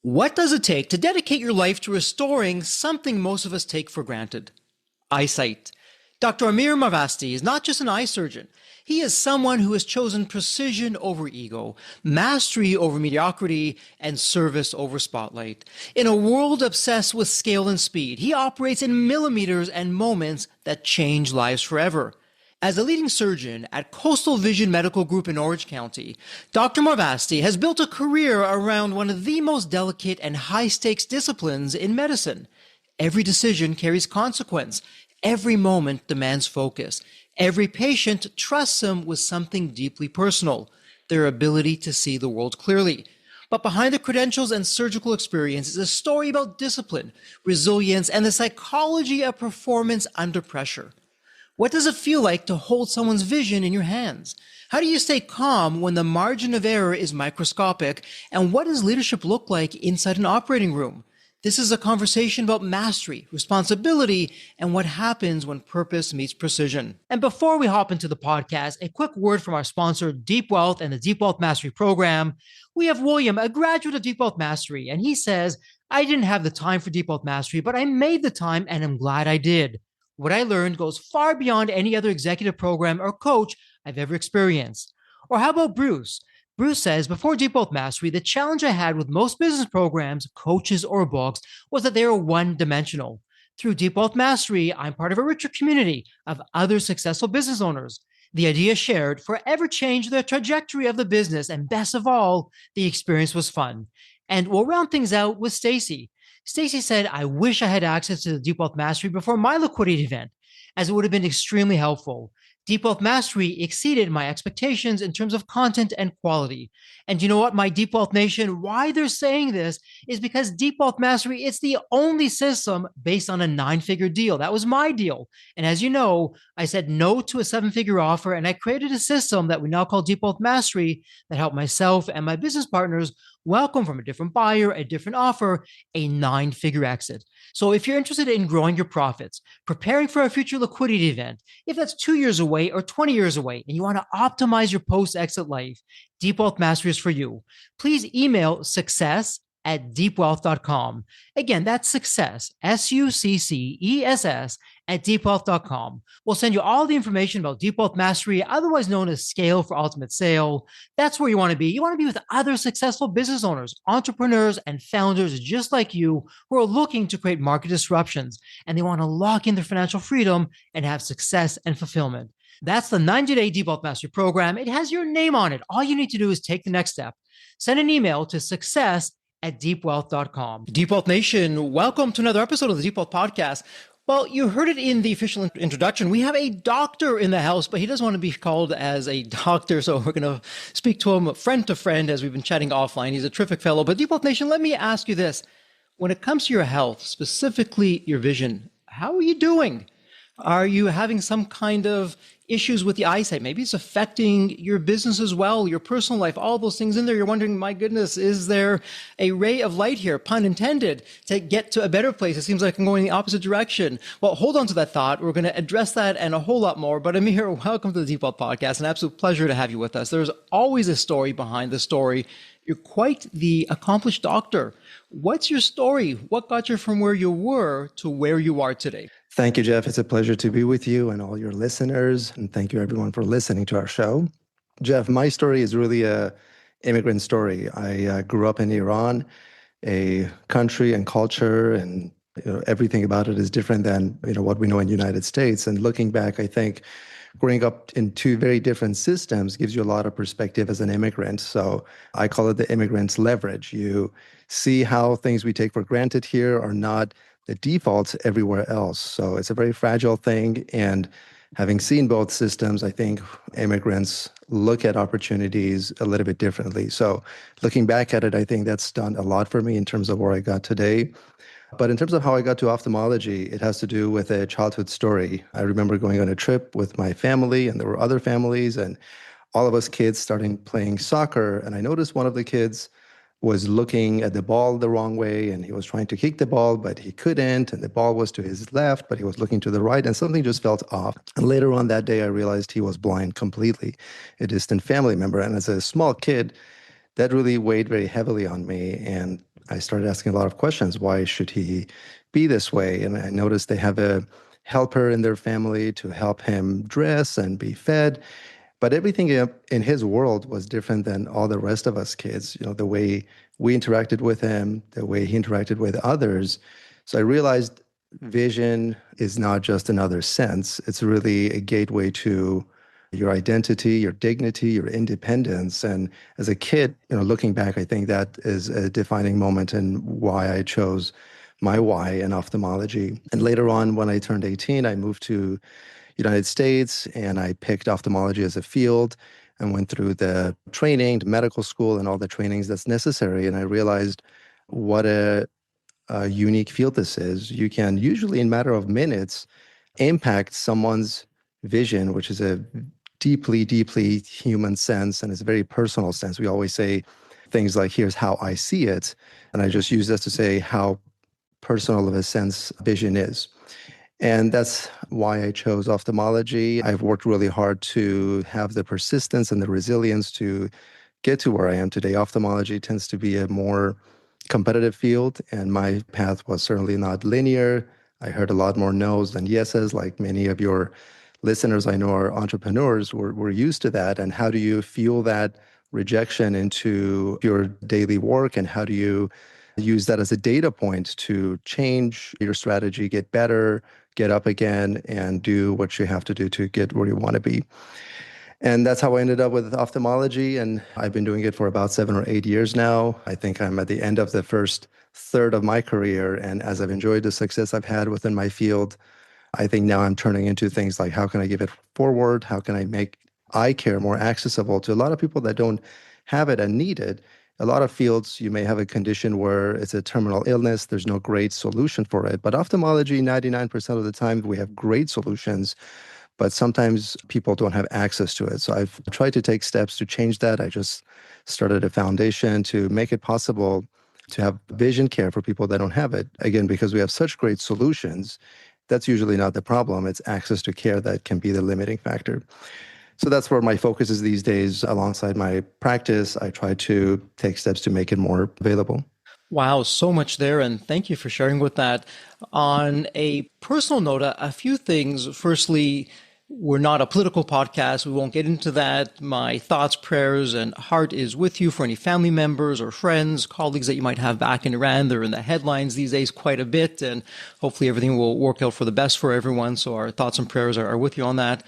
What does it take to dedicate your life to restoring something most of us take for granted? Eyesight. Dr. Amir Marvasti is not just an eye surgeon. He is someone who has chosen precision over ego, mastery over mediocrity, and service over spotlight. In a world obsessed with scale and speed, he operates in millimeters and moments that change lives forever. As a leading surgeon at Coastal Vision Medical Group in Orange County, Dr. Marvasti has built a career around one of the most delicate and high-stakes disciplines in medicine. Every decision carries consequence. Every moment demands focus. Every patient trusts him with something deeply personal, their ability to see the world clearly. But behind the credentials and surgical experience is a story about discipline, resilience, and the psychology of performance under pressure. What does it feel like to hold someone's vision in your hands? How do you stay calm when the margin of error is microscopic? And what does leadership look like inside an operating room? This is a conversation about mastery, responsibility, and what happens when purpose meets precision. And before we hop into the podcast, a quick word from our sponsor, Deep Wealth and the Deep Wealth Mastery Program. We have William, a graduate of Deep Wealth Mastery, and he says, I didn't have the time for Deep Wealth Mastery, but I made the time and I'm glad I did. What I learned goes far beyond any other executive program or coach I've ever experienced. Or how about Bruce? Bruce says, before Deep Wealth Mastery, the challenge I had with most business programs, coaches, or books was that they were one-dimensional. Through Deep Wealth Mastery, I'm part of a richer community of other successful business owners. The idea shared forever changed the trajectory of the business, and best of all, the experience was fun. And we'll round things out with Stacy. Stacy said, I wish I had access to the Deep Wealth Mastery before my liquidity event, as it would have been extremely helpful. Deep Wealth Mastery exceeded my expectations in terms of content and quality. And you know what, my Deep Wealth Nation, why they're saying this is because Deep Wealth Mastery, it's the only system based on a 9-figure deal. That was my deal. And as you know, I said no to a 7-figure offer, and I created a system that we now call Deep Wealth Mastery that helped myself and my business partners welcome from a different buyer, a different offer, a 9-figure exit. So if you're interested in growing your profits, preparing for a future liquidity event, if that's 2 years away or 20 years away, and you want to optimize your post-exit life, Deep Wealth Mastery is for you. Please email success@deepwealth.com. Again, that's success, SUCCESS, at deepwealth.com. We'll send you all the information about Deep Wealth Mastery, otherwise known as Scale for Ultimate Sale. That's where you want to be. You want to be with other successful business owners, entrepreneurs, and founders just like you who are looking to create market disruptions, and they want to lock in their financial freedom and have success and fulfillment. That's the 90-day Deep Wealth Mastery Program. It has your name on it. All you need to do is take the next step. Send an email to success@deepwealth.com. Deep Wealth Nation, welcome to another episode of the Deep Wealth Podcast. Well, you heard it in the official introduction. We have a doctor in the house, but he doesn't want to be called as a doctor, so we're going to speak to him friend to friend as we've been chatting offline. He's a terrific fellow. But Deep Wealth Nation, let me ask you this. When it comes to your health, specifically your vision, how are you doing? Are you having some kind of issues with the eyesight? Maybe it's affecting your business as well, your personal life, all those things in there. You're wondering, my goodness, is there a ray of light here, pun intended, to get to a better place? It seems like I'm going in the opposite direction. Well, hold on to that thought. We're going to address that and a whole lot more. But Amir, welcome to the Deep Wealth Podcast. An absolute pleasure to have you with us. There's always a story behind the story. You're quite the accomplished doctor. What's your story? What got you from where you were to where you are today? Thank you, Jeff. It's a pleasure to be with you and all your listeners. And thank you, everyone, for listening to our show. Jeff, my story is really a immigrant story. I grew up in Iran, a country and culture, and everything about it is different than what we know in the United States. And looking back, I think growing up in two very different systems gives you a lot of perspective as an immigrant. So I call it the immigrant's leverage. You see how things we take for granted here are not the defaults everywhere else. So it's a very fragile thing. And having seen both systems, I think immigrants look at opportunities a little bit differently. So looking back at it, I think that's done a lot for me in terms of where I got today. But in terms of how I got to ophthalmology, it has to do with a childhood story. I remember going on a trip with my family, and there were other families, and all of us kids starting playing soccer. And I noticed one of the kids was looking at the ball the wrong way, and he was trying to kick the ball, but he couldn't, and the ball was to his left, but he was looking to the right, and something just felt off. And later on that day, I realized he was blind completely, a distant family member. And as a small kid, that really weighed very heavily on me. And I started asking a lot of questions. Why should he be this way? And I noticed they have a helper in their family to help him dress and be fed. But everything in his world was different than all the rest of us kids. The way we interacted with him, the way he interacted with others. So I realized vision is not just another sense. It's really a gateway to your identity, your dignity, your independence. And as a kid, looking back, I think that is a defining moment in why I chose my why in ophthalmology. And later on, when I turned 18, I moved to United States and I picked ophthalmology as a field and went through the training, the medical school, and all the trainings that's necessary. And I realized what a unique field this is. You can usually, in a matter of minutes, impact someone's vision, which is a deeply, deeply human sense, and it's a very personal sense. We always say things like, here's how I see it. And I just use this to say how personal of a sense vision is. And that's why I chose ophthalmology. I've worked really hard to have the persistence and the resilience to get to where I am today. Ophthalmology tends to be a more competitive field, and my path was certainly not linear. I heard a lot more no's than yeses, like many of your listeners I know are entrepreneurs. We're used to that. And how do you fuel that rejection into your daily work? And how do you use that as a data point to change your strategy, get better, get up again, and do what you have to do to get where you want to be? And that's how I ended up with ophthalmology. And I've been doing it for about 7 or 8 years now. I think I'm at the end of the first third of my career. And as I've enjoyed the success I've had within my field, I think now I'm turning into things like, how can I give it forward? How can I make eye care more accessible to a lot of people that don't have it and need it? A lot of fields, you may have a condition where it's a terminal illness. There's no great solution for it. But ophthalmology, 99% of the time, we have great solutions, but sometimes people don't have access to it. So I've tried to take steps to change that. I just started a foundation to make it possible to have vision care for people that don't have it. Again, because we have such great solutions, that's usually not the problem. It's access to care that can be the limiting factor. So that's where my focus is these days. Alongside my practice, I try to take steps to make it more available. Wow, so much there, and thank you for sharing with that. On a personal note, a few things. Firstly, we're not a political podcast. We won't get into that. My thoughts, prayers, and heart is with you for any family members or friends, colleagues that you might have back in Iran. They're in the headlines these days quite a bit, and hopefully everything will work out for the best for everyone. So our thoughts and prayers are with you on that.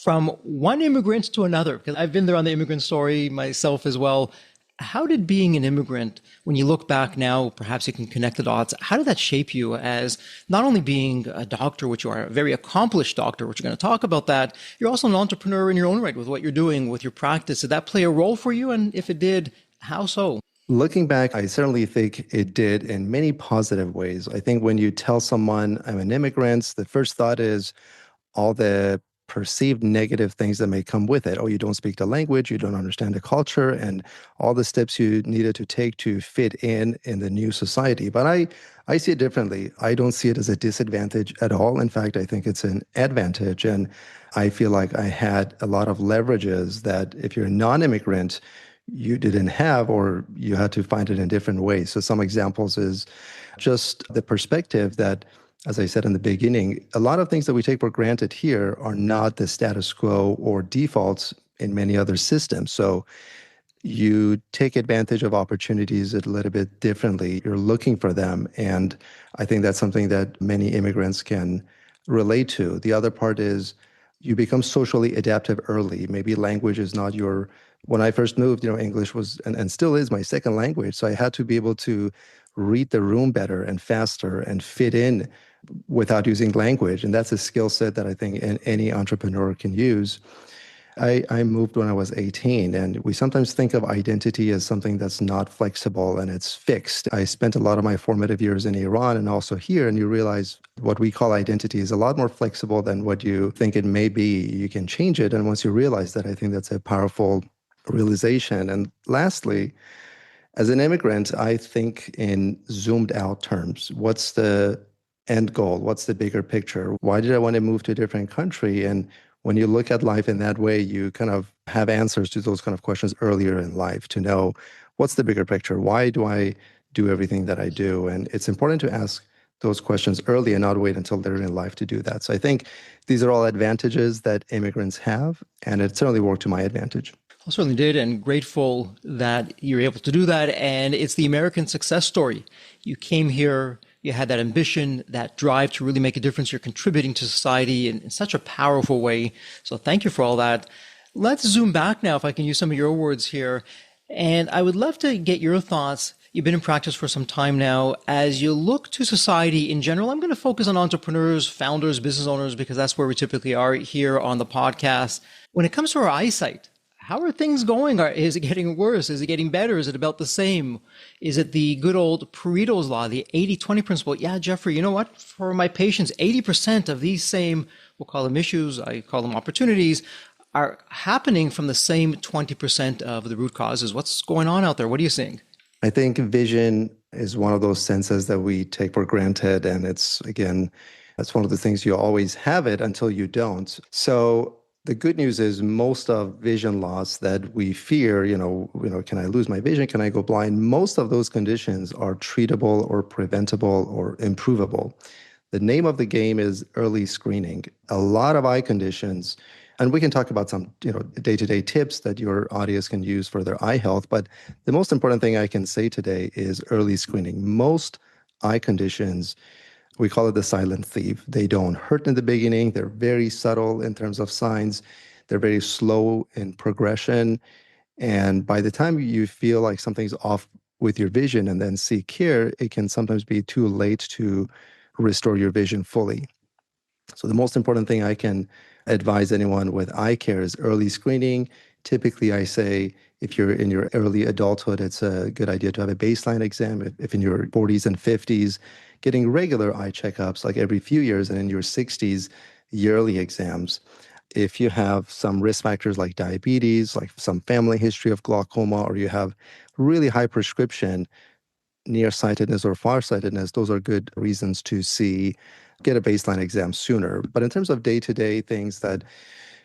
From one immigrant to another, because I've been there on the immigrant story myself as well. How did being an immigrant, when you look back now, perhaps you can connect the dots, how did that shape you as not only being a doctor, which you are a very accomplished doctor, which you're going to talk about that, you're also an entrepreneur in your own right with what you're doing with your practice. Did that play a role for you? And if it did, how so? Looking back, I certainly think it did in many positive ways. I think when you tell someone I'm an immigrant, the first thought is all the perceived negative things that may come with it. Oh, you don't speak the language, you don't understand the culture, and all the steps you needed to take to fit in the new society. But I see it differently. I don't see it as a disadvantage at all. In fact, I think it's an advantage. And I feel like I had a lot of leverages that if you're a non-immigrant, you didn't have, or you had to find it in different ways. So some examples is just the perspective that, as I said in the beginning, a lot of things that we take for granted here are not the status quo or defaults in many other systems. So you take advantage of opportunities a little bit differently. You're looking for them. And I think that's something that many immigrants can relate to. The other part is you become socially adaptive early. Maybe language is not your, when I first moved, English was, and still is my second language. So I had to be able to read the room better and faster and fit in without using language. And that's a skill set that I think any entrepreneur can use. I moved when I was 18, and we sometimes think of identity as something that's not flexible and it's fixed. I spent a lot of my formative years in Iran and also here, and you realize what we call identity is a lot more flexible than what you think it may be. You can change it, and once you realize that, I think that's a powerful realization. And lastly, as an immigrant, I think in zoomed out terms. What's the end goal? What's the bigger picture? Why did I want to move to a different country? And when you look at life in that way, you kind of have answers to those kind of questions earlier in life to know what's the bigger picture? Why do I do everything that I do. And it's important to ask those questions early and not wait until later in life to do that. So I think these are all advantages that immigrants have, and it certainly worked to my advantage. I certainly did, and grateful that you're able to do that. And it's the American success story. You came here, you had that ambition, that drive to really make a difference. You're contributing to society in such a powerful way. So thank you for all that. Let's zoom back now, if I can use some of your words here. And I would love to get your thoughts. You've been in practice for some time now. As you look to society in general, I'm going to focus on entrepreneurs, founders, business owners, because that's where we typically are here on the podcast. When it comes to our eyesight, how are things going? Is it getting worse? Is it getting better? Is it about the same? Is it the good old Pareto's law, the 80-20 principle? Yeah, Jeffrey, you know what? For my patients, 80% of these same, we'll call them issues, I call them opportunities, are happening from the same 20% of the root causes. What's going on out there? What are you seeing? I think vision is one of those senses that we take for granted. And it's, again, that's one of the things you always have it until you don't. So the good news is most of vision loss that we fear, can I lose my vision? Can I go blind? Most of those conditions are treatable or preventable or improvable. The name of the game is early screening. A lot of eye conditions, and we can talk about some, day-to-day tips that your audience can use for their eye health. But the most important thing I can say today is early screening. Most eye conditions, we call it the silent thief. They don't hurt in the beginning. They're very subtle in terms of signs. They're very slow in progression. And by the time you feel like something's off with your vision and then seek care, it can sometimes be too late to restore your vision fully. So the most important thing I can advise anyone with eye care is early screening. Typically, I say if you're in your early adulthood, it's a good idea to have a baseline exam. If in your 40s and 50s, getting regular eye checkups like every few years, and in your 60s, yearly exams. If you have some risk factors like diabetes, like some family history of glaucoma, or you have really high prescription nearsightedness or farsightedness, those are good reasons to get a baseline exam sooner. But in terms of day-to-day things that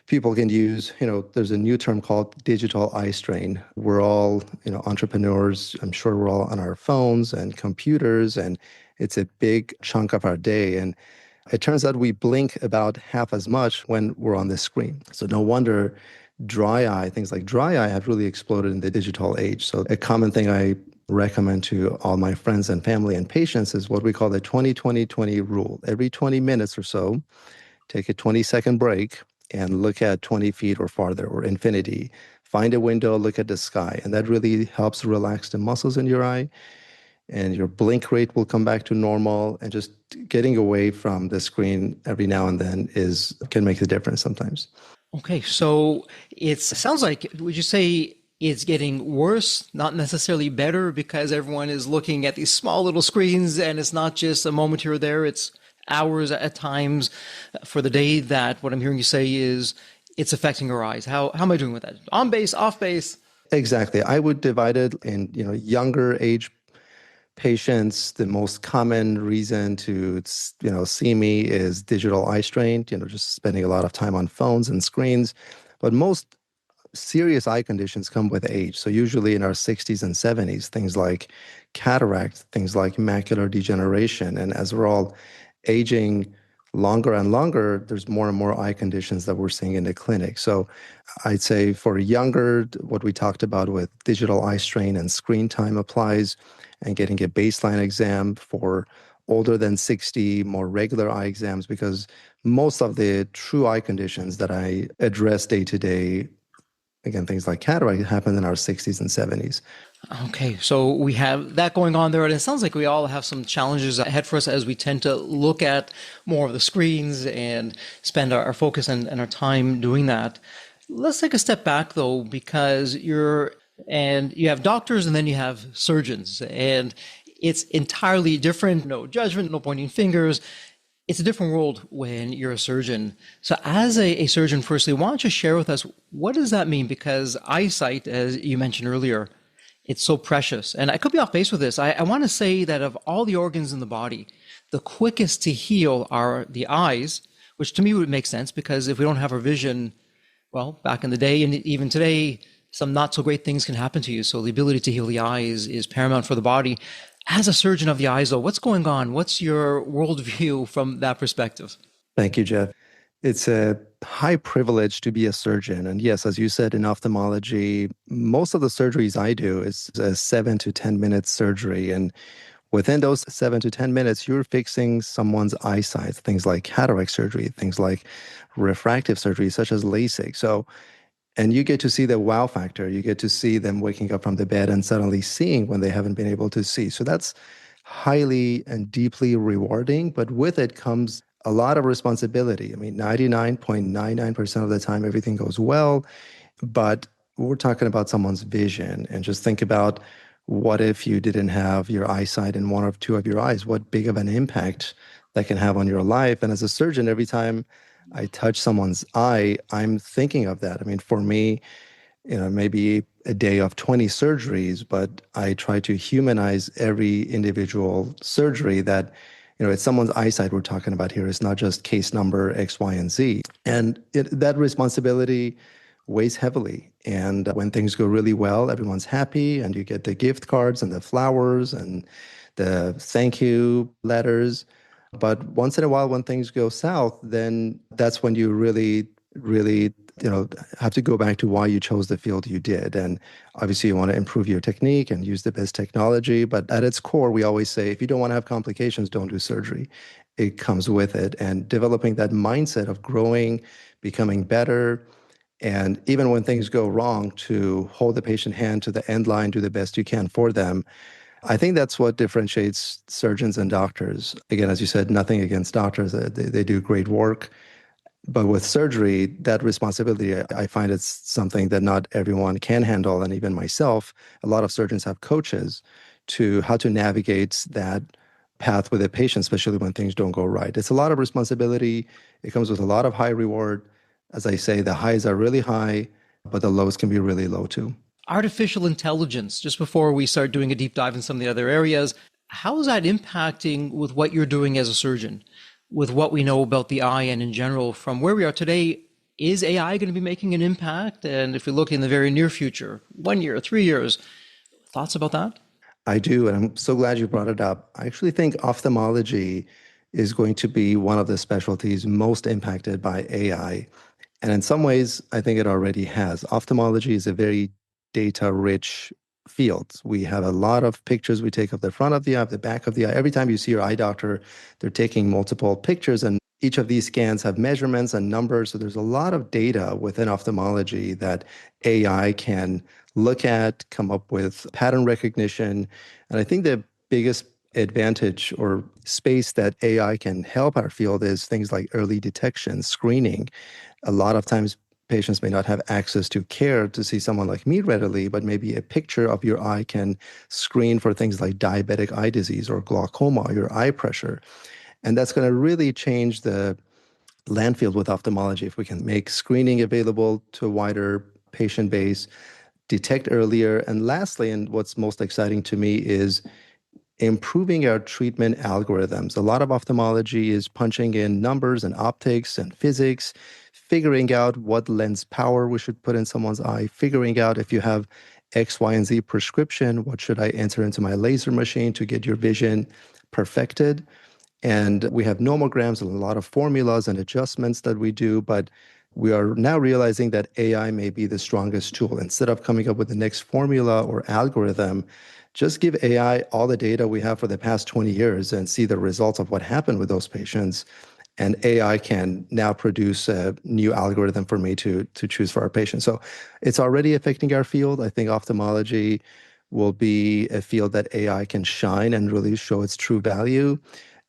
people can use, there's a new term called digital eye strain. We're all, entrepreneurs. I'm sure we're all on our phones and computers, and it's a big chunk of our day. And it turns out we blink about half as much when we're on the screen. So no wonder things like dry eye have really exploded in the digital age. So a common thing I recommend to all my friends and family and patients is what we call the 20-20-20 rule. Every 20 minutes or so, take a 20-second break and look at 20 feet or farther, or infinity. Find a window, look at the sky, and that really helps relax the muscles in your eye, and your blink rate will come back to normal. And just getting away from the screen every now and then can make the difference sometimes. Okay, so it sounds like, would you say it's getting worse, not necessarily better, because everyone is looking at these small little screens and it's not just a moment here or there, it's hours at times for the day, that what I'm hearing you say is it's affecting our eyes. How am I doing with that? On base, off base? Exactly. I would divide it in, younger age patients. The most common reason to, see me is digital eye strain, just spending a lot of time on phones and screens. But most serious eye conditions come with age. So usually in our 60s and 70s, things like cataract, things like macular degeneration. And as we're all aging longer and longer, there's more and more eye conditions that we're seeing in the clinic. So I'd say for younger, what we talked about with digital eye strain and screen time applies, and getting a baseline exam. For older than 60, more regular eye exams, because most of the true eye conditions that I address day to day, again, things like cataract, happen in our 60s and 70s. Okay, so we have that going on there, and it sounds like we all have some challenges ahead for us as we tend to look at more of the screens and spend our focus and our time doing that. Let's take a step back, though, because you have doctors and then you have surgeons, and it's entirely different. No judgment, no pointing fingers. It's a different world when you're a surgeon. So as a surgeon, firstly, why don't you share with us, what does that mean? Because eyesight, as you mentioned earlier, it's so precious. And I could be off base with this. I want to say that of all the organs in the body, the quickest to heal are the eyes, which to me would make sense, because if we don't have our vision, well, back in the day and even today, some not so great things can happen to you. So the ability to heal the eye is paramount for the body. As a surgeon of the eyes, though, what's going on? What's your worldview from that perspective? Thank you, Jeff. It's a high privilege to be a surgeon. And yes, as you said, in ophthalmology, most of the surgeries I do is a 7 to 10 minute surgery. And within those 7 to 10 minutes, you're fixing someone's eyesight, things like cataract surgery, things like refractive surgery, such as LASIK. So, and you get to see the wow factor. You get to see them waking up from the bed and suddenly seeing when they haven't been able to see. So that's highly and deeply rewarding. But with it comes a lot of responsibility. I mean, 99.99% of the time, everything goes well. But we're talking about someone's vision. And just think about, what if you didn't have your eyesight in one or two of your eyes? What big of an impact that can have on your life. And as a surgeon, every time I touch someone's eye, I'm thinking of that. I mean, for me, maybe a day of 20 surgeries, but I try to humanize every individual surgery that, it's someone's eyesight we're talking about here. It's not just case number X, Y, and Z. And that responsibility weighs heavily. And when things go really well, everyone's happy, and you get the gift cards and the flowers and the thank you letters. But once in a while, when things go south, then that's when you really, really, have to go back to why you chose the field you did. And obviously, you want to improve your technique and use the best technology. But at its core, we always say, if you don't want to have complications, don't do surgery. It comes with it. And developing that mindset of growing, becoming better, and even when things go wrong, to hold the patient hand to the end line, do the best you can for them. I think that's what differentiates surgeons and doctors. Again, as you said, nothing against doctors. They do great work. But with surgery, that responsibility, I find it's something that not everyone can handle. And even myself, a lot of surgeons have coaches to how to navigate that path with a patient, especially when things don't go right. It's a lot of responsibility. It comes with a lot of high reward. As I say, the highs are really high, but the lows can be really low too. Artificial intelligence, just before we start doing a deep dive in some of the other areas, how is that impacting with what you're doing as a surgeon, with what we know about the eye and in general from where we are today? Is AI going to be making an impact? And if we look in the very near future, 1 year, 3 years, thoughts about that? I do, and I'm so glad you brought it up. I actually think ophthalmology is going to be one of the specialties most impacted by AI. And in some ways, I think it already has. Ophthalmology is a very data-rich field. We have a lot of pictures we take of the front of the eye, the back of the eye. Every time you see your eye doctor, they're taking multiple pictures, and each of these scans have measurements and numbers. So there's a lot of data within ophthalmology that AI can look at, come up with pattern recognition. And I think the biggest advantage or space that AI can help our field is things like early detection, screening. A lot of times patients may not have access to care to see someone like me readily, but maybe a picture of your eye can screen for things like diabetic eye disease or glaucoma, or your eye pressure. And that's going to really change the landfill with ophthalmology if we can make screening available to a wider patient base, detect earlier. And lastly, and what's most exciting to me, is improving our treatment algorithms. A lot of ophthalmology is punching in numbers and optics and physics, figuring out what lens power we should put in someone's eye, figuring out if you have X, Y, and Z prescription, what should I enter into my laser machine to get your vision perfected. And we have nomograms and a lot of formulas and adjustments that we do, but we are now realizing that AI may be the strongest tool. Instead of coming up with the next formula or algorithm, just give AI all the data we have for the past 20 years and see the results of what happened with those patients. And AI can now produce a new algorithm for me to choose for our patients. So it's already affecting our field. I think ophthalmology will be a field that AI can shine and really show its true value.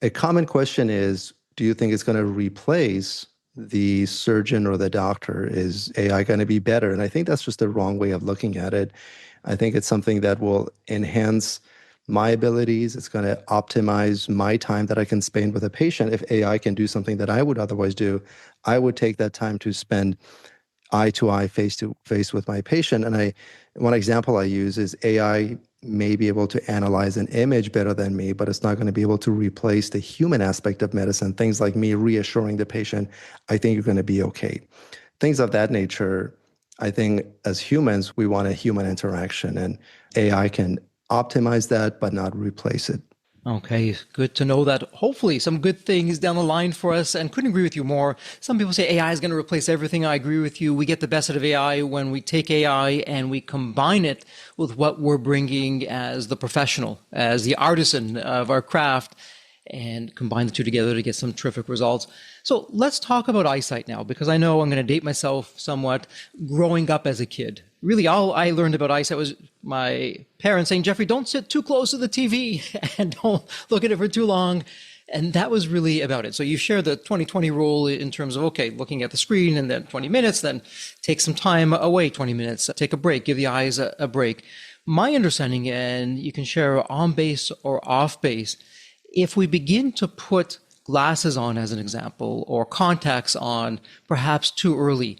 A common question is, do you think it's going to replace the surgeon or the doctor? Is AI going to be better? And I think that's just the wrong way of looking at it. I think it's something that will enhance my abilities. It's going to optimize my time that I can spend with a patient. If AI can do something that I would otherwise do, I would take that time to spend eye to eye, face to face with my patient. And one example I use is AI may be able to analyze an image better than me, but it's not going to be able to replace the human aspect of medicine. Things like me reassuring the patient, I think you're going to be okay. Things of that nature, I think as humans, we want a human interaction, and AI can optimize that, but not replace it. Okay, good to know that. Hopefully, some good things down the line for us, and couldn't agree with you more. Some people say AI is going to replace everything. I agree with you. We get the best out of AI when we take AI and we combine it with what we're bringing as the professional, as the artisan of our craft, and combine the two together to get some terrific results. So let's talk about eyesight now, because I know I'm going to date myself somewhat. Growing up as a kid, really all I learned about eyesight was my parents saying, Jeffrey, don't sit too close to the TV and don't look at it for too long. And that was really about it. So you share the 20/20 rule in terms of, okay, looking at the screen and then 20 minutes, then take some time away, 20 minutes, take a break, give the eyes a break. My understanding, and you can share on base or off base, if we begin to put glasses on, as an example, or contacts on perhaps too early,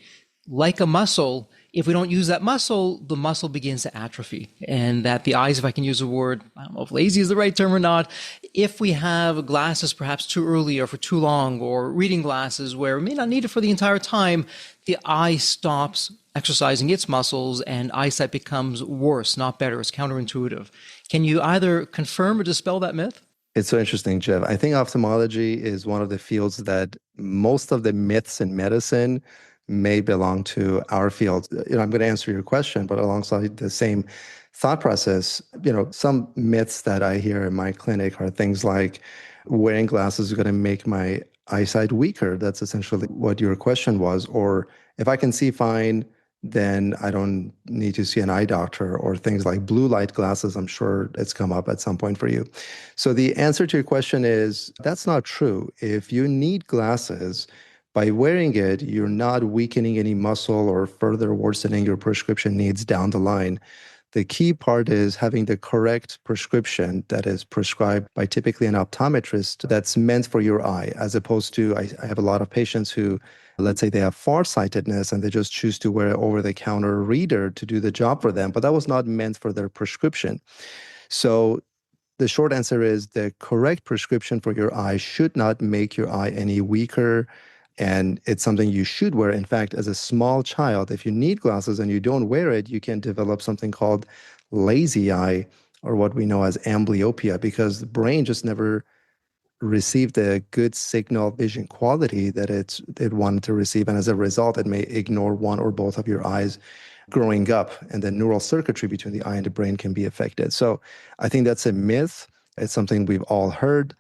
like a muscle, if we don't use that muscle, the muscle begins to atrophy. And that the eyes, if I can use a word, I don't know if lazy is the right term or not, if we have glasses perhaps too early or for too long, or reading glasses where we may not need it for the entire time, the eye stops exercising its muscles and eyesight becomes worse, not better. It's counterintuitive. Can you either confirm or dispel that myth? It's so interesting, Jeff. I think ophthalmology is one of the fields that most of the myths in medicine may belong to our field. I'm going to answer your question, but alongside the same thought process, some myths that I hear in my clinic are things like wearing glasses is going to make my eyesight weaker. That's essentially what your question was. Or if I can see fine, then I don't need to see an eye doctor, or things like blue light glasses. I'm sure it's come up at some point for you. So the answer to your question is that's not true. If you need glasses, by wearing it, you're not weakening any muscle or further worsening your prescription needs down the line. The key part is having the correct prescription that is prescribed by typically an optometrist that's meant for your eye, as opposed to, I have a lot of patients who, let's say they have farsightedness and they just choose to wear an over-the-counter reader to do the job for them, but that was not meant for their prescription. So the short answer is the correct prescription for your eye should not make your eye any weaker, and it's something you should wear. In fact, as a small child, if you need glasses and you don't wear it, you can develop something called lazy eye, or what we know as amblyopia, because the brain just never received the good signal vision quality that it wanted to receive. And as a result, it may ignore one or both of your eyes growing up, and the neural circuitry between the eye and the brain can be affected. So I think that's a myth. It's something we've all heard,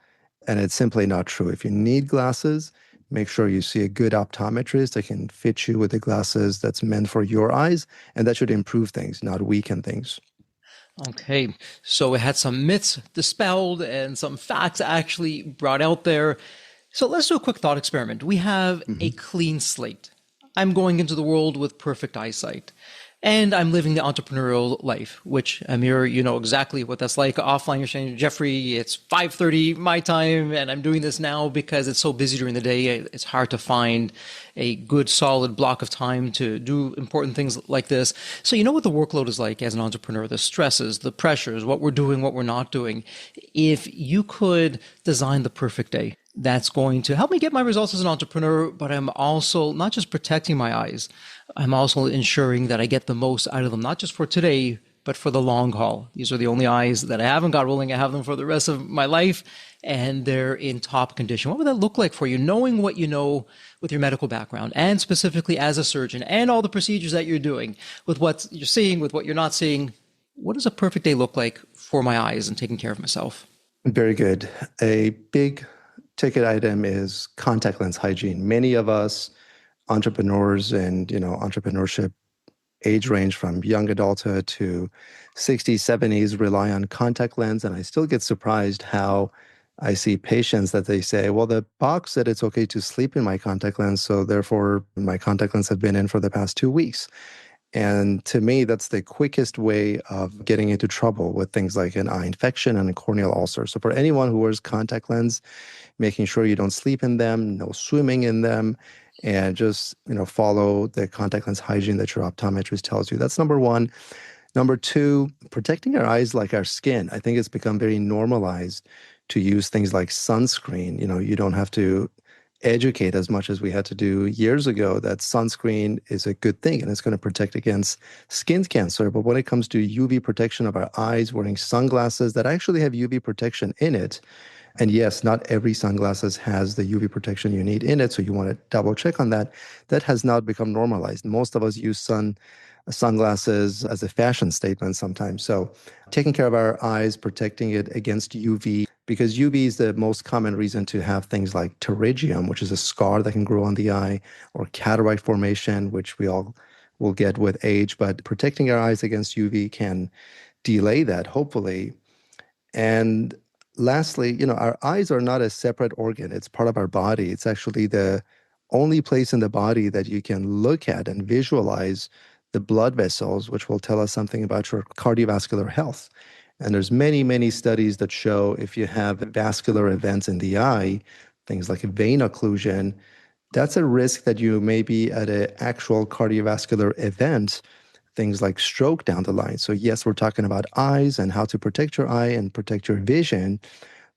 and it's simply not true. If you need glasses, make sure you see a good optometrist that can fit you with the glasses that's meant for your eyes, and that should improve things, not weaken things. Okay, so we had some myths dispelled and some facts actually brought out there. So let's do a quick thought experiment. We have a clean slate. I'm going into the world with perfect eyesight. And I'm living the entrepreneurial life, which, Amir, you know exactly what that's like. Offline, you're saying, Jeffrey, it's 5:30 my time, and I'm doing this now because it's so busy during the day. It's hard to find a good, solid block of time to do important things like this. So you know what the workload is like as an entrepreneur, the stresses, the pressures, what we're doing, what we're not doing. If you could design the perfect day, that's going to help me get my results as an entrepreneur, but I'm also not just protecting my eyes, I'm also ensuring that I get the most out of them, not just for today, but for the long haul. These are the only eyes that I haven't, God willing, I have them for the rest of my life, and they're in top condition. What would that look like for you, knowing what you know with your medical background, and specifically as a surgeon, and all the procedures that you're doing, with what you're seeing, with what you're not seeing? What does a perfect day look like for my eyes and taking care of myself? Very good. A big ticket item is contact lens hygiene. Many of us entrepreneurs and entrepreneurship age range from young adulthood to 60s, 70s rely on contact lens. And I still get surprised how I see patients that they say, well, the box said it's okay to sleep in my contact lens, so therefore my contact lens have been in for the past 2 weeks. And to me, that's the quickest way of getting into trouble with things like an eye infection and a corneal ulcer. So for anyone who wears contact lens, making sure you don't sleep in them, no swimming in them, and just follow the contact lens hygiene that your optometrist tells you. That's number one. Number two, protecting our eyes like our skin. I think it's become very normalized to use things like sunscreen. You don't have to educate as much as we had to do years ago that sunscreen is a good thing and it's going to protect against skin cancer. But when it comes to UV protection of our eyes, wearing sunglasses that actually have UV protection in it, and yes, not every sunglasses has the UV protection you need in it, so you want to double check on that. That has not become normalized. Most of us use sunglasses as a fashion statement sometimes. So taking care of our eyes, protecting it against UV, because UV is the most common reason to have things like pterygium, which is a scar that can grow on the eye, or cataract formation, which we all will get with age. But protecting our eyes against UV can delay that, hopefully. And lastly, our eyes are not a separate organ. It's part of our body. It's actually the only place in the body that you can look at and visualize the blood vessels, which will tell us something about your cardiovascular health. And there's many, many studies that show if you have vascular events in the eye, things like vein occlusion, that's a risk that you may be at an actual cardiovascular event, things like stroke down the line. So yes, we're talking about eyes and how to protect your eye and protect your vision.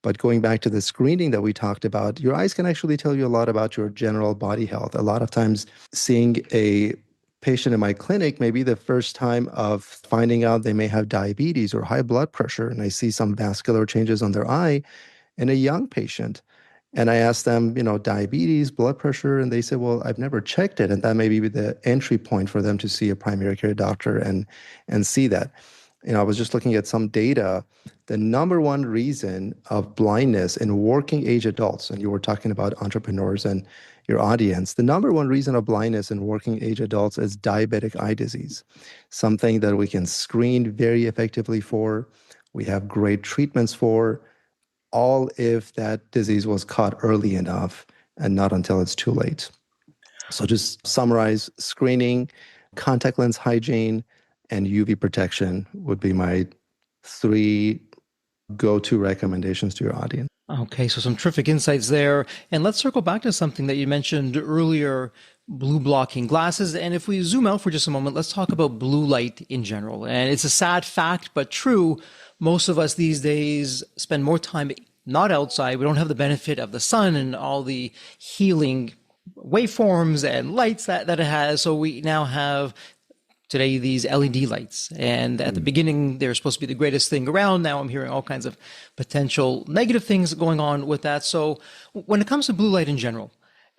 But going back to the screening that we talked about, your eyes can actually tell you a lot about your general body health. A lot of times seeing a patient in my clinic may be the first time of finding out they may have diabetes or high blood pressure, and I see some vascular changes on their eye in a young patient. And I asked them, diabetes, blood pressure, and they said, well, I've never checked it. And that may be the entry point for them to see a primary care doctor and see that. I was just looking at some data. The number one reason of blindness in working age adults, and you were talking about entrepreneurs and your audience, the number one reason of blindness in working age adults is diabetic eye disease, something that we can screen very effectively for. We have great treatments for, all if that disease was caught early enough and not until it's too late. So just summarize: screening, contact lens hygiene, and UV protection would be my 3 go-to recommendations to your audience. Okay, so some terrific insights there. And let's circle back to something that you mentioned earlier, blue blocking glasses. And if we zoom out for just a moment, let's talk about blue light in general. And it's a sad fact, but true. Most of us these days spend more time not outside. We don't have the benefit of the sun and all the healing waveforms and lights that it has. So we now have today these LED lights. And at the beginning, they're supposed to be the greatest thing around. Now I'm hearing all kinds of potential negative things going on with that. So when it comes to blue light in general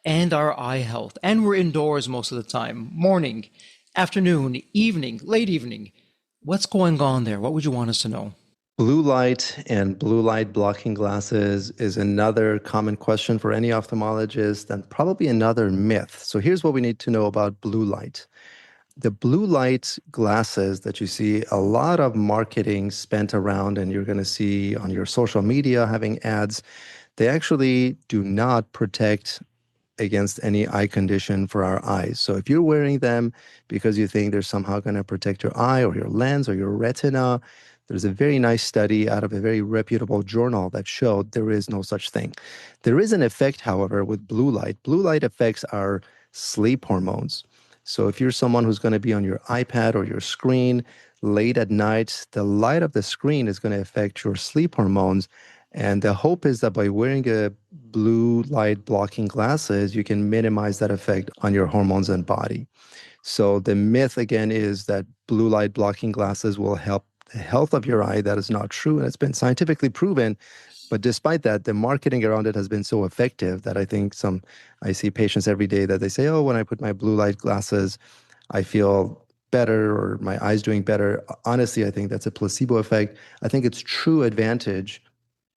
and our eye health, and we're indoors most of the time, morning, afternoon, evening, late evening, what's going on there? What would you want us to know? Blue light and blue light blocking glasses is another common question for any ophthalmologist and probably another myth. So here's what we need to know about blue light. The blue light glasses that you see a lot of marketing spent around, and you're going to see on your social media having ads, they actually do not protect against any eye condition for our eyes. So if you're wearing them because you think they're somehow going to protect your eye or your lens or your retina, there's a very nice study out of a very reputable journal that showed there is no such thing. There is an effect, however, with blue light. Blue light affects our sleep hormones. So if you're someone who's going to be on your iPad or your screen late at night, the light of the screen is going to affect your sleep hormones. And the hope is that by wearing a blue light blocking glasses, you can minimize that effect on your hormones and body. So the myth, again, is that blue light blocking glasses will help the health of your eye. That is not true, and it's been scientifically proven. But despite that, the marketing around it has been so effective that I see patients every day that they say, oh, when I put my blue light glasses, I feel better or my eye's doing better. Honestly, I think that's a placebo effect. I think its true advantage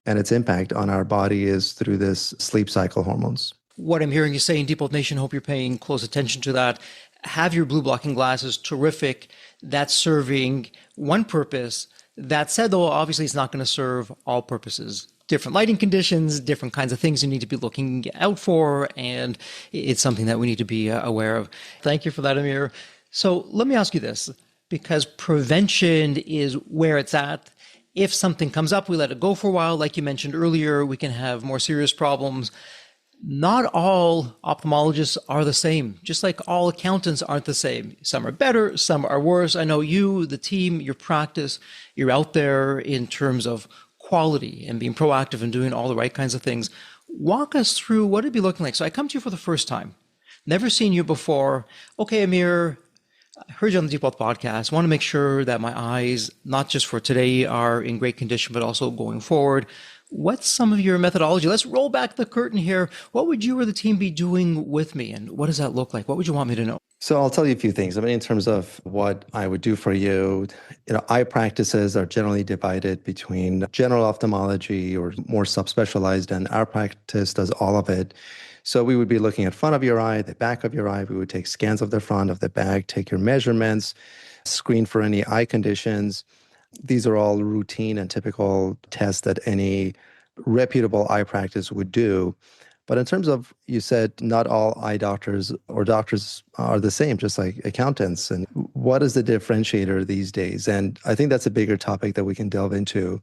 and its impact on our body is through this sleep cycle hormones. What I'm hearing you say in Deep Health Nation, hope you're paying close attention to that. Have your blue blocking glasses, terrific. That's serving one purpose. That said, though, obviously it's not going to serve all purposes. Different lighting conditions, different kinds of things you need to be looking out for, and it's something that we need to be aware of. Thank you for that, Amir. So let me ask you this, because prevention is where it's at. If something comes up, we let it go for a while. Like you mentioned earlier, we can have more serious problems. Not all ophthalmologists are the same, just like all accountants aren't the same. Some are better, some are worse. I know you, the team, your practice, you're out there in terms of quality and being proactive and doing all the right kinds of things. Walk us through what it'd be looking like. So I come to you for the first time, never seen you before. Okay, Amir, I heard you on the Deep Wealth podcast. Want to make sure that my eyes, not just for today, are in great condition, but also going forward. What's some of your methodology? Let's roll back the curtain here. What would you or the team be doing with me? And what does that look like? What would you want me to know? So I'll tell you a few things. I mean, in terms of what I would do for you, eye practices are generally divided between general ophthalmology or more subspecialized, and our practice does all of it. So we would be looking at front of your eye, the back of your eye. We would take scans of the front, of the back, take your measurements, screen for any eye conditions. These are all routine and typical tests that any reputable eye practice would do. But in terms of, you said not all eye doctors or doctors are the same, just like accountants. And what is the differentiator these days? And I think that's a bigger topic that we can delve into.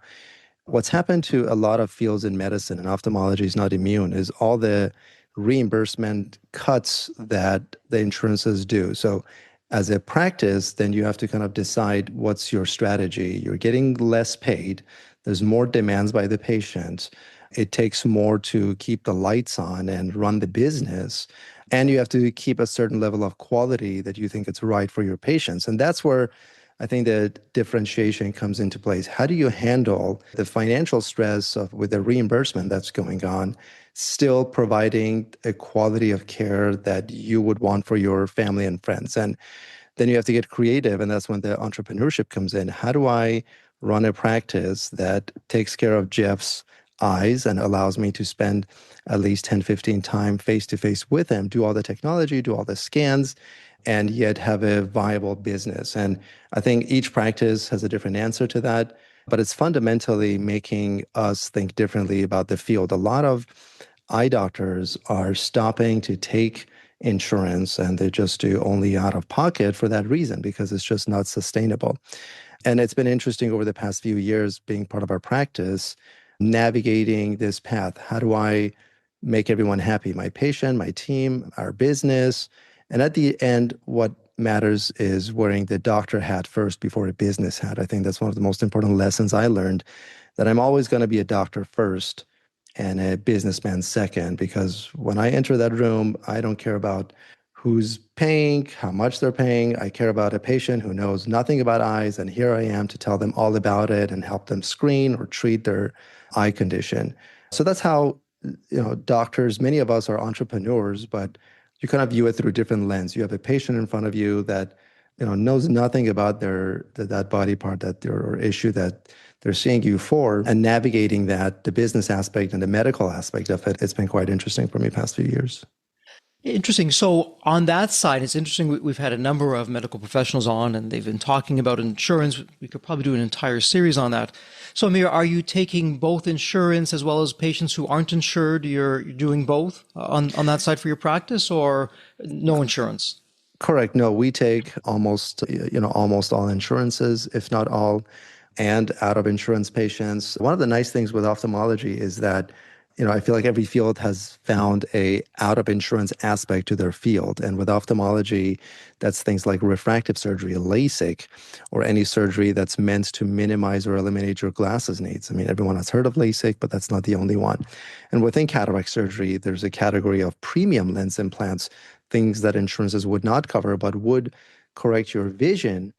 What's happened to a lot of fields in medicine, and ophthalmology is not immune, is all the reimbursement cuts that the insurances do. So as a practice, then you have to kind of decide what's your strategy. You're getting less paid. There's more demands by the patient. It takes more to keep the lights on and run the business. And you have to keep a certain level of quality that you think it's right for your patients. And that's where I think the differentiation comes into place. How do you handle the financial stress with the reimbursement that's going on, still providing a quality of care that you would want for your family and friends? And then you have to get creative, and that's when the entrepreneurship comes in. How do I run a practice that takes care of Jeff's eyes and allows me to spend at least 10, 15 time face-to-face with him, do all the technology, do all the scans, and yet have a viable business? And I think each practice has a different answer to that, but it's fundamentally making us think differently about the field. A lot of eye doctors are stopping to take insurance, and they just do only out of pocket for that reason, because it's just not sustainable. And it's been interesting over the past few years being part of our practice, navigating this path. How do I make everyone happy? My patient, my team, our business. And at the end, what matters is wearing the doctor hat first before a business hat. I think that's one of the most important lessons I learned, that I'm always going to be a doctor first and a businessman second, because when I enter that room, I don't care about who's paying, how much they're paying. I care about a patient who knows nothing about eyes, and here I am to tell them all about it and help them screen or treat their eye condition. So that's how, doctors, many of us are entrepreneurs, but you kind of view it through a different lens. You have a patient in front of you that knows nothing about that body part or issue that they're seeing you for, and navigating that, the business aspect and the medical aspect of it. It's been quite interesting for me past few years. Interesting. So on that side, it's interesting. We've had a number of medical professionals on, and they've been talking about insurance. We could probably do an entire series on that. So Amir, are you taking both insurance as well as patients who aren't insured? You're doing both on that side for your practice, or no insurance? Correct. No, we take almost all insurances, if not all, and out of insurance patients. One of the nice things with ophthalmology is that, I feel like every field has found a out of insurance aspect to their field. And with ophthalmology, that's things like refractive surgery, LASIK, or any surgery that's meant to minimize or eliminate your glasses needs. I mean, everyone has heard of LASIK, but that's not the only one. And within cataract surgery, there's a category of premium lens implants, things that insurances would not cover, but would correct your vision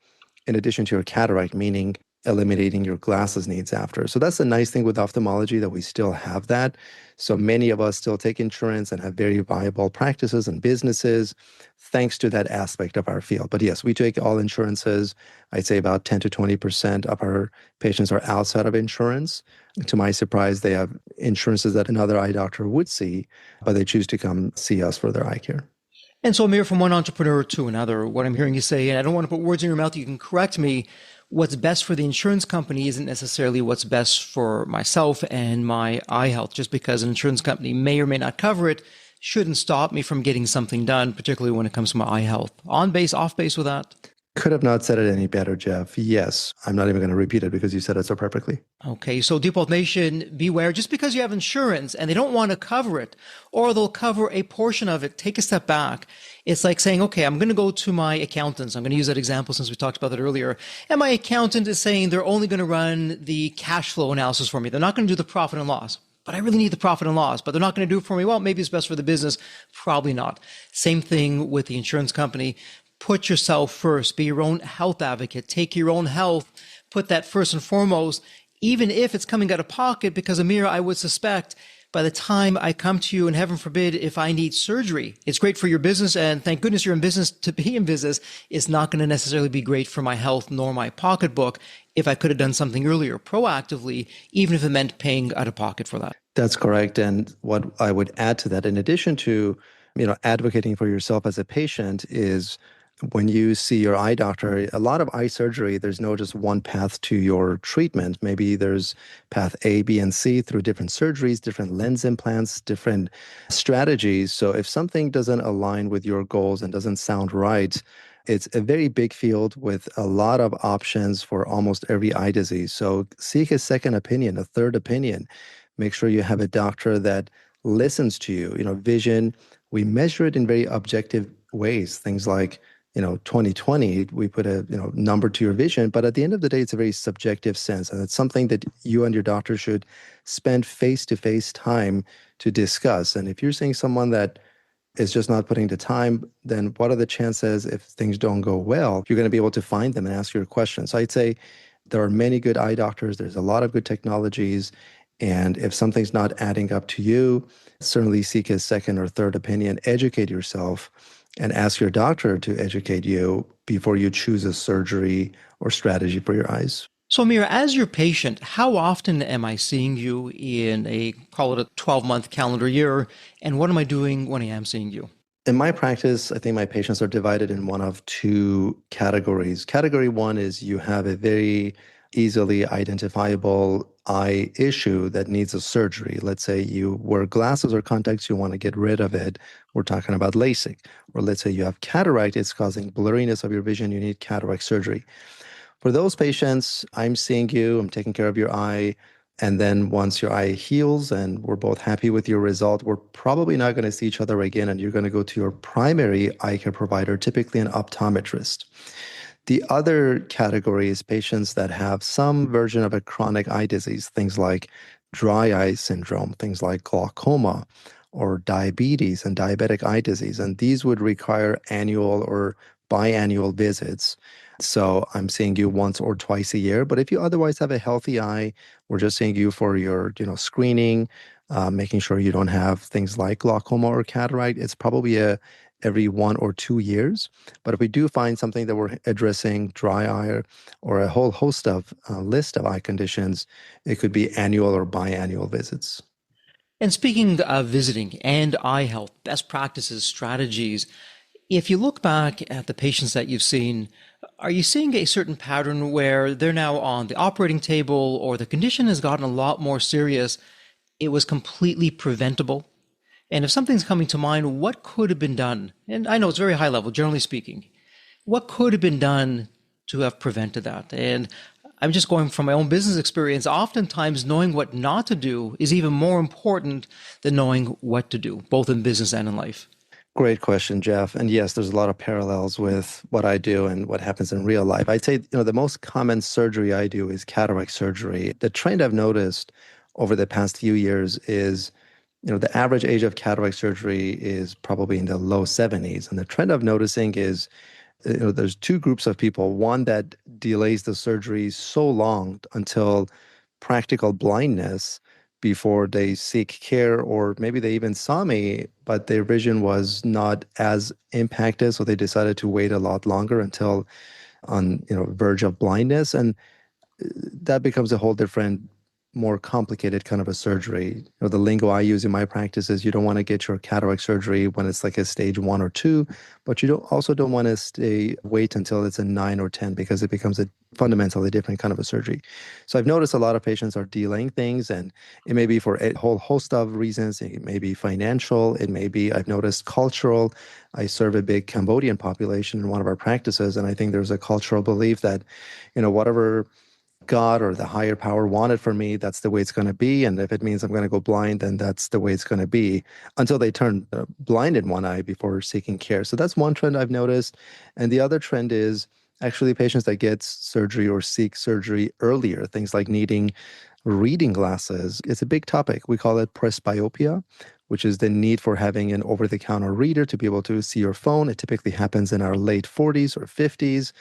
in addition to your cataract, meaning eliminating your glasses needs after. So that's the nice thing with ophthalmology, that we still have that. So many of us still take insurance and have very viable practices and businesses thanks to that aspect of our field. But yes, we take all insurances. I'd say about 10 to 20% of our patients are outside of insurance. To my surprise, they have insurances that another eye doctor would see, but they choose to come see us for their eye care. And so Amir, from one entrepreneur to another, what I'm hearing you say, and I don't want to put words in your mouth, you can correct me, what's best for the insurance company isn't necessarily what's best for myself and my eye health. Just because an insurance company may or may not cover it shouldn't stop me from getting something done, particularly when it comes to my eye health. On base, off base with that? Could have not said it any better, Jeff. Yes. I'm not even going to repeat it because you said it so perfectly. Okay. So Deep Wealth Nation, beware. Just because you have insurance and they don't want to cover it, or they'll cover a portion of it, take a step back. It's like saying, okay, I'm going to go to my accountants. I'm going to use that example since we talked about that earlier. And my accountant is saying they're only going to run the cash flow analysis for me. They're not going to do the profit and loss. but I really need the profit and loss, but they're not going to do it for me. Well, maybe it's best for the business. Probably not. Same thing with the insurance company. Put yourself first. Be your own health advocate. Take your own health. Put that first and foremost, even if it's coming out of pocket, because Amir, I would suspect by the time I come to you, and heaven forbid, if I need surgery, it's great for your business, and thank goodness you're in business to be in business. It's not going to necessarily be great for my health nor my pocketbook if I could have done something earlier proactively, even if it meant paying out of pocket for that. That's correct. And what I would add to that, in addition to, advocating for yourself as a patient, is when you see your eye doctor, a lot of eye surgery, there's no just one path to your treatment. Maybe there's path A, B, and C through different surgeries, different lens implants, different strategies. So if something doesn't align with your goals and doesn't sound right, it's a very big field with a lot of options for almost every eye disease. So seek a second opinion, a third opinion. Make sure you have a doctor that listens to you. Vision, we measure it in very objective ways. Things like 20/20, we put a number to your vision, but at the end of the day, it's a very subjective sense, and it's something that you and your doctor should spend face-to-face time to discuss. And if you're seeing someone that is just not putting the time, then what are the chances if things don't go well, you're going to be able to find them and ask your questions? So I'd say there are many good eye doctors. There's a lot of good technologies. And if something's not adding up to you, certainly seek a second or third opinion, educate yourself, and ask your doctor to educate you before you choose a surgery or strategy for your eyes. So, Amir, as your patient, how often am I seeing you in call it a 12-month calendar year? And what am I doing when I am seeing you? In my practice, I think my patients are divided in one of two categories. Category one is you have a very easily identifiable eye issue that needs a surgery. Let's say you wear glasses or contacts, you want to get rid of it. We're talking about LASIK. Or let's say you have cataract, it's causing blurriness of your vision, you need cataract surgery. For those patients, I'm seeing you, I'm taking care of your eye. And then once your eye heals and we're both happy with your result, we're probably not going to see each other again. And you're going to go to your primary eye care provider, typically an optometrist. The other category is patients that have some version of a chronic eye disease, things like dry eye syndrome, things like glaucoma or diabetes and diabetic eye disease. And these would require annual or biannual visits. So I'm seeing you once or twice a year. But if you otherwise have a healthy eye, we're just seeing you for your screening, making sure you don't have things like glaucoma or cataract. It's probably every 1 or 2 years. But if we do find something that we're addressing, dry eye or a whole host of list of eye conditions, it could be annual or biannual visits. And speaking of visiting and eye health, best practices, strategies, if you look back at the patients that you've seen, are you seeing a certain pattern where they're now on the operating table or the condition has gotten a lot more serious? It was completely preventable. And if something's coming to mind, what could have been done? And I know it's very high level, generally speaking. What could have been done to have prevented that? And I'm just going from my own business experience. Oftentimes, knowing what not to do is even more important than knowing what to do, both in business and in life. Great question, Jeff. And yes, there's a lot of parallels with what I do and what happens in real life. I'd say, the most common surgery I do is cataract surgery. The trend I've noticed over the past few years is, the average age of cataract surgery is probably in the low 70s. And the trend I'm noticing is, there's two groups of people. One that delays the surgery so long until practical blindness before they seek care, or maybe they even saw me, but their vision was not as impacted, so they decided to wait a lot longer until on verge of blindness, and that becomes a whole different, more complicated kind of a surgery. The lingo I use in my practice is you don't want to get your cataract surgery when it's like a stage 1 or 2, but you also don't want to wait until it's a 9 or 10 because it becomes a fundamentally different kind of a surgery. So I've noticed a lot of patients are delaying things, and it may be for a whole host of reasons. It may be financial. It may be, I've noticed, cultural. I serve a big Cambodian population in one of our practices, and I think there's a cultural belief that, whatever God or the higher power wanted for me, that's the way it's going to be. And if it means I'm going to go blind, then that's the way it's going to be until they turn blind in one eye before seeking care. So that's one trend I've noticed. And the other trend is actually patients that get surgery or seek surgery earlier, things like needing reading glasses, it's a big topic. We call it presbyopia, which is the need for having an over-the-counter reader to be able to see your phone. It typically happens in our late 40s or 50s.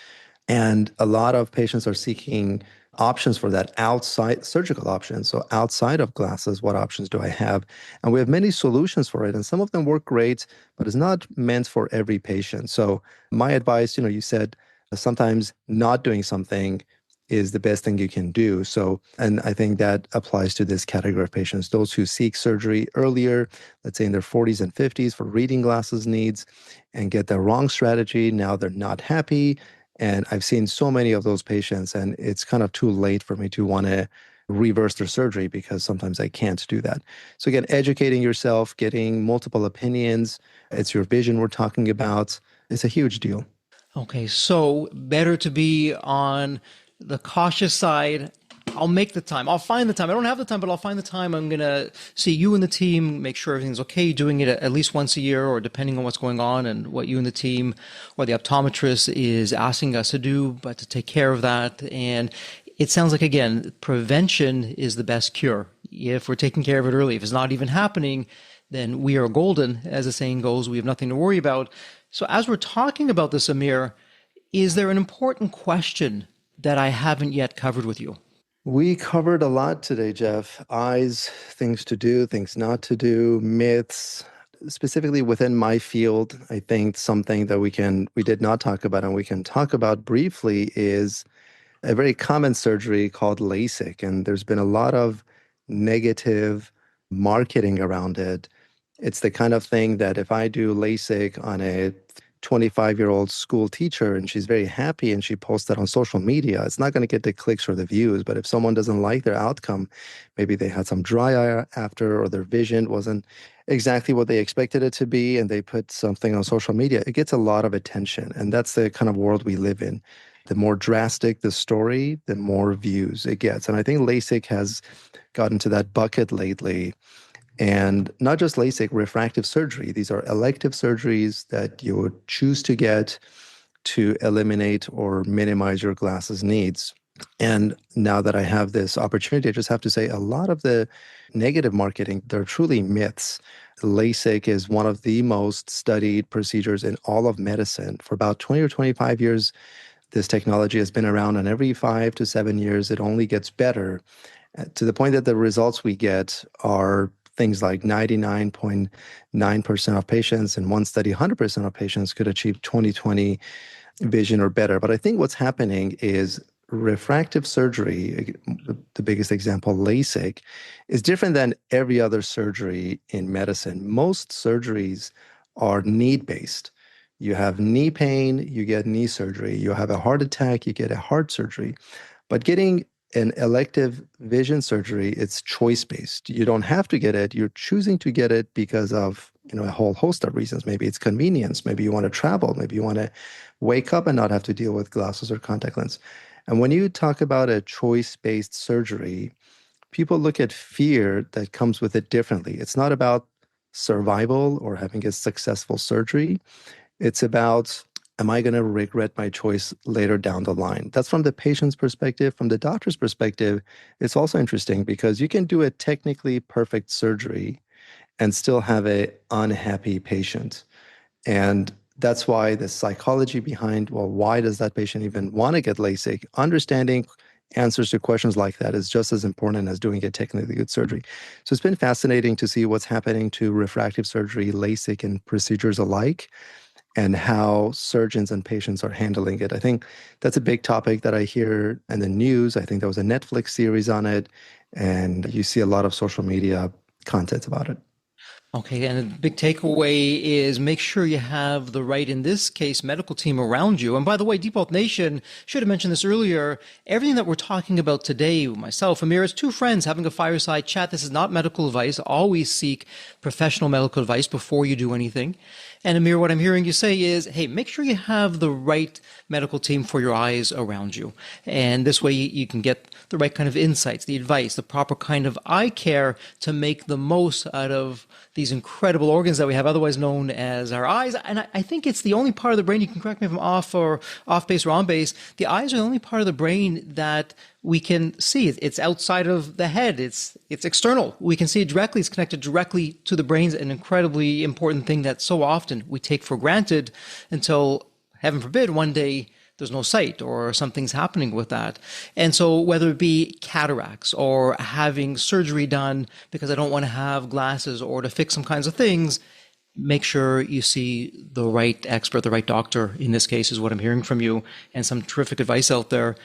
And a lot of patients are seeking options for that outside surgical options. So outside of glasses, what options do I have? And we have many solutions for it. And some of them work great, but it's not meant for every patient. So my advice, you said sometimes not doing something is the best thing you can do. So, and I think that applies to this category of patients, those who seek surgery earlier, let's say in their 40s and 50s for reading glasses needs and get the wrong strategy. Now they're not happy. And I've seen so many of those patients, and it's kind of too late for me to want to reverse their surgery because sometimes I can't do that. So again, educating yourself, getting multiple opinions, it's your vision we're talking about. It's a huge deal. Okay, so better to be on the cautious side. I'll make the time. I'll find the time. I don't have the time, but I'll find the time. I'm going to see you and the team, make sure everything's okay, doing it at least once a year, or depending on what's going on and what you and the team or the optometrist is asking us to do, but to take care of that. And it sounds like, again, prevention is the best cure. If we're taking care of it early, if it's not even happening, then we are golden, as the saying goes. We have nothing to worry about. So as we're talking about this, Amir, is there an important question that I haven't yet covered with you? We covered a lot today, Jeff. Eyes, things to do, things not to do, myths. Specifically within my field, I think something that we did not talk about and we can talk about briefly is a very common surgery called LASIK. And there's been a lot of negative marketing around it. It's the kind of thing that if I do LASIK on a 25-year-old school teacher and she's very happy and she posts that on social media, it's not going to get the clicks or the views. But if someone doesn't like their outcome, maybe they had some dry eye after or their vision wasn't exactly what they expected it to be, and they put something on social media, it gets a lot of attention. And that's the kind of world we live in. The more drastic the story, the more views it gets. And I think LASIK has gotten to that bucket lately. And not just LASIK, refractive surgery. These are elective surgeries that you would choose to get to eliminate or minimize your glasses needs. And now that I have this opportunity, I just have to say a lot of the negative marketing, they're truly myths. LASIK is one of the most studied procedures in all of medicine. For about 20 or 25 years, this technology has been around, and every 5 to 7 years, it only gets better to the point that the results we get are things like 99.9% of patients, in one study, 100% of patients could achieve 20/20 vision or better. But I think what's happening is refractive surgery, the biggest example, LASIK, is different than every other surgery in medicine. Most surgeries are need-based. You have knee pain, you get knee surgery. You have a heart attack, you get a heart surgery. But getting an elective vision surgery, it's choice-based. You don't have to get it. You're choosing to get it because of a whole host of reasons. Maybe it's convenience. Maybe you want to travel. Maybe you want to wake up and not have to deal with glasses or contact lens. And when you talk about a choice-based surgery, people look at fear that comes with it differently. It's not about survival or having a successful surgery. It's about, am I going to regret my choice later down the line? That's from the patient's perspective. From the doctor's perspective, it's also interesting because you can do a technically perfect surgery and still have an unhappy patient. And that's why the psychology behind, well, why does that patient even want to get LASIK? Understanding answers to questions like that is just as important as doing a technically good surgery. So it's been fascinating to see what's happening to refractive surgery, LASIK, and procedures alike, and how surgeons and patients are handling it. I think that's a big topic that I hear in the news. I think there was a Netflix series on it, and you see a lot of social media content about it. Okay, and the big takeaway is make sure you have the right, in this case, medical team around you. And by the way, Deep Health Nation, should have mentioned this earlier, everything that we're talking about today, myself, Amir, is two friends having a fireside chat. This is not medical advice. Always seek professional medical advice before you do anything. And Amir, what I'm hearing you say is, hey, make sure you have the right medical team for your eyes around you. And this way you can get the right kind of insights, the advice, the proper kind of eye care to make the most out of these incredible organs that we have, otherwise known as our eyes. And I think it's the only part of the brain, you can correct me if I'm off or off base or on base, the eyes are the only part of the brain that we can see. It's outside of the head. It's external. We can see it directly. It's connected directly to the brain. An incredibly important thing that so often we take for granted until, heaven forbid, one day there's no sight or something's happening with that. And so whether it be cataracts or having surgery done because I don't want to have glasses or to fix some kinds of things, make sure you see the right expert, the right doctor in this case is what I'm hearing from you, and some terrific advice out there.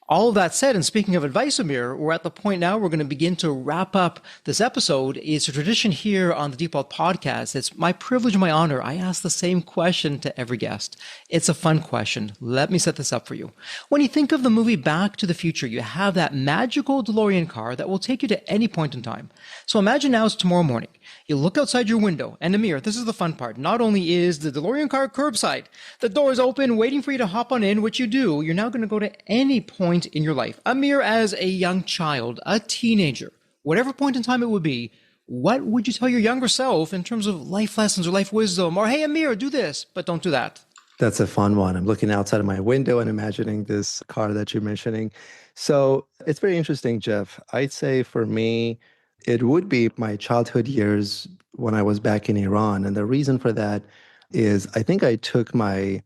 All of that said, and speaking of advice, Amir, we're at the point now we're going to begin to wrap up this episode. It's a tradition here on the Deep Wealth Podcast. It's my privilege and my honor. I ask the same question to every guest. It's a fun question. Let me set this up for you. When you think of the movie Back to the Future, you have that magical DeLorean car that will take you to any point in time. So imagine now it's tomorrow morning. You look outside your window, and Amir, this is the fun part. Not only is the DeLorean car curbside, the door is open, waiting for you to hop on in, which you do. You're now going to go to any point in your life. Amir, as a young child, a teenager, whatever point in time it would be, what would you tell your younger self in terms of life lessons or life wisdom? Or, hey, Amir, do this, but don't do that. That's a fun one. I'm looking outside of my window and imagining this car that you're mentioning. So it's very interesting, Jeff. I'd say for me, it would be my childhood years when I was back in Iran. And the reason for that is I think I took my,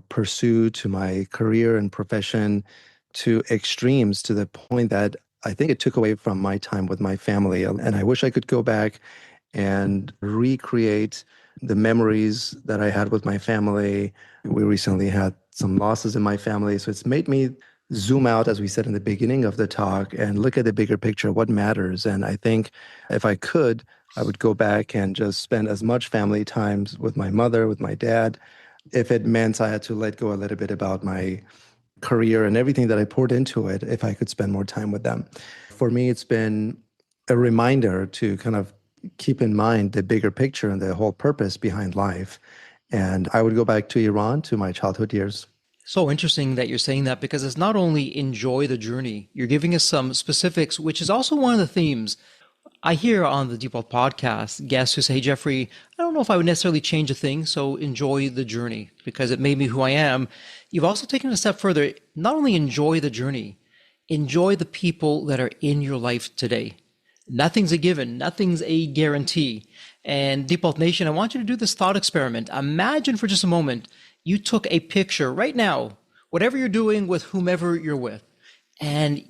pursuit to my career and profession to extremes to the point that I think it took away from my time with my family. And I wish I could go back and recreate the memories that I had with my family. We recently had some losses in my family. So it's made me zoom out, as we said in the beginning of the talk, and look at the bigger picture, what matters. And I think if I could, I would go back and just spend as much family times with my mother, with my dad, if it meant I had to let go a little bit about my career and everything that I poured into it, if I could spend more time with them. For me, it's been a reminder to kind of keep in mind the bigger picture and the whole purpose behind life. And I would go back to Iran, to my childhood years. So interesting that you're saying that, because it's not only enjoy the journey, you're giving us some specifics, which is also one of the themes I hear on the Deep Wealth Podcast, guests who say, hey, Jeffrey, I don't know if I would necessarily change a thing, so enjoy the journey because it made me who I am. You've also taken it a step further. Not only enjoy the journey, enjoy the people that are in your life today. Nothing's a given. Nothing's a guarantee. And Deep Wealth Nation, I want you to do this thought experiment. Imagine for just a moment, you took a picture right now, whatever you're doing with whomever you're with, and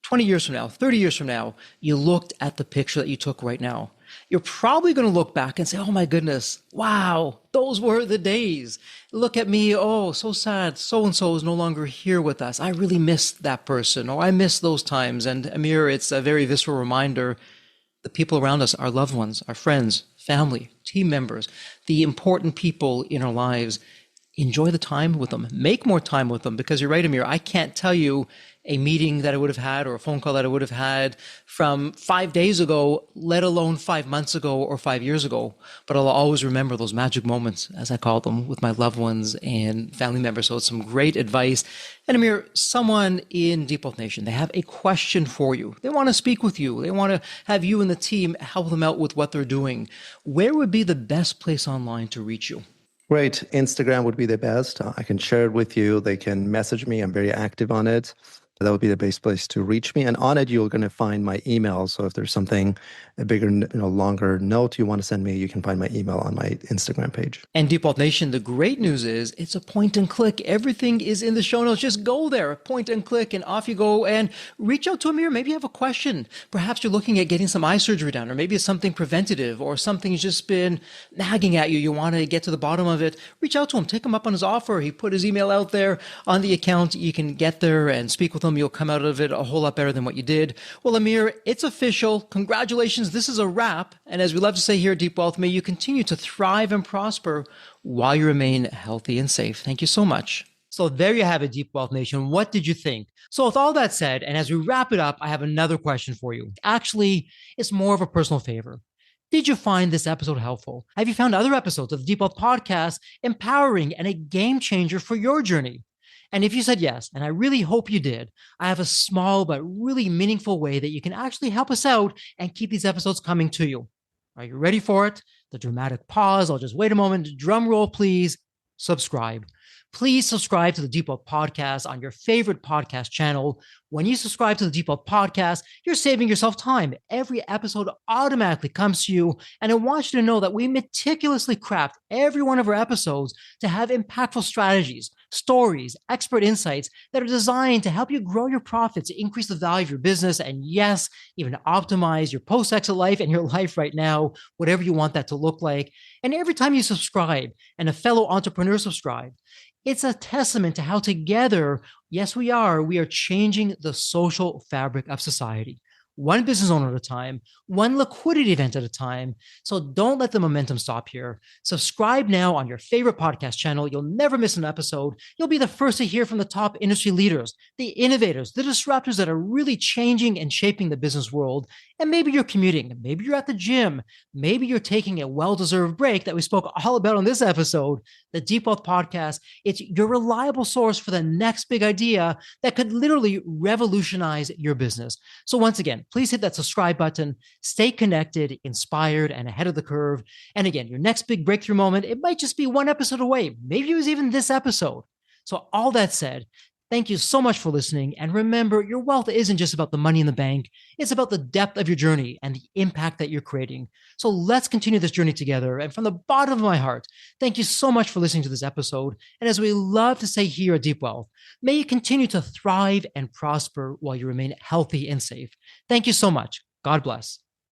20 years from now, 30 years from now, you looked at the picture that you took right now. You're probably going to look back and say, oh my goodness, wow, those were the days. Look at me. Oh, so sad. So-and-so is no longer here with us. I really missed that person, or I miss those times. And Amir, it's a very visceral reminder. The people around us, our loved ones, our friends, family, team members, the important people in our lives, enjoy the time with them. Make more time with them, because you're right, Amir. I can't tell you a meeting that I would have had or a phone call that I would have had from 5 days ago, let alone 5 months ago or 5 years ago. But I'll always remember those magic moments, as I call them, with my loved ones and family members. So it's some great advice. And Amir, someone in Deep Wealth Nation, they have a question for you. They want to speak with you. They want to have you and the team help them out with what they're doing. Where would be the best place online to reach you? Great. Instagram would be the best. I can share it with you. They can message me. I'm very active on it. That would be the best place to reach me. And on it, you're going to find my email. So if there's something, a bigger, longer note you want to send me, you can find my email on my Instagram page. And Deep Wealth Nation, the great news is it's a point and click. Everything is in the show notes. Just go there, point and click, and off you go. And reach out to Amir. Maybe you have a question. Perhaps you're looking at getting some eye surgery done, or maybe it's something preventative, or something's just been nagging at you. You want to get to the bottom of it. Reach out to him. Take him up on his offer. He put his email out there on the account. You can get there and speak with him. You'll come out of it a whole lot better than what you did. Well, Amir, it's official. Congratulations. This is a wrap. And as we love to say here at Deep Wealth, may you continue to thrive and prosper while you remain healthy and safe. Thank you so much. So there you have it, Deep Wealth Nation. What did you think? So with all that said, and as we wrap it up, I have another question for you. Actually, it's more of a personal favor. Did you find this episode helpful? Have you found other episodes of the Deep Wealth Podcast empowering and a game changer for your journey? And if you said yes, and I really hope you did, I have a small but really meaningful way that you can actually help us out and keep these episodes coming to you. Are you ready for it? The dramatic pause. I'll just wait a moment. Drum roll, please. Subscribe. Please subscribe to the Deep Wealth Podcast on your favorite podcast channel. When you subscribe to the Deep Wealth Podcast, you're saving yourself time. Every episode automatically comes to you. And I want you to know that we meticulously craft every one of our episodes to have impactful strategies, stories, expert insights that are designed to help you grow your profits, increase the value of your business, and yes, even optimize your post-exit life and your life right now, whatever you want that to look like. And every time you subscribe and a fellow entrepreneur subscribes, it's a testament to how together, yes, we are changing the social fabric of society. One business owner at a time, one liquidity event at a time. So don't let the momentum stop here. Subscribe now on your favorite podcast channel. You'll never miss an episode. You'll be the first to hear from the top industry leaders, the innovators, the disruptors that are really changing and shaping the business world. And maybe you're commuting, maybe you're at the gym, maybe you're taking a well-deserved break that we spoke all about on this episode. The Deep Wealth Podcast, it's your reliable source for the next big idea that could literally revolutionize your business. So once again, please hit that subscribe button, stay connected, inspired, and ahead of the curve. And again, your next big breakthrough moment, it might just be one episode away. Maybe it was even this episode. So all that said, thank you so much for listening. And remember, your wealth isn't just about the money in the bank. It's about the depth of your journey and the impact that you're creating. So let's continue this journey together. And from the bottom of my heart, thank you so much for listening to this episode. And as we love to say here at Deep Wealth, may you continue to thrive and prosper while you remain healthy and safe. Thank you so much. God bless.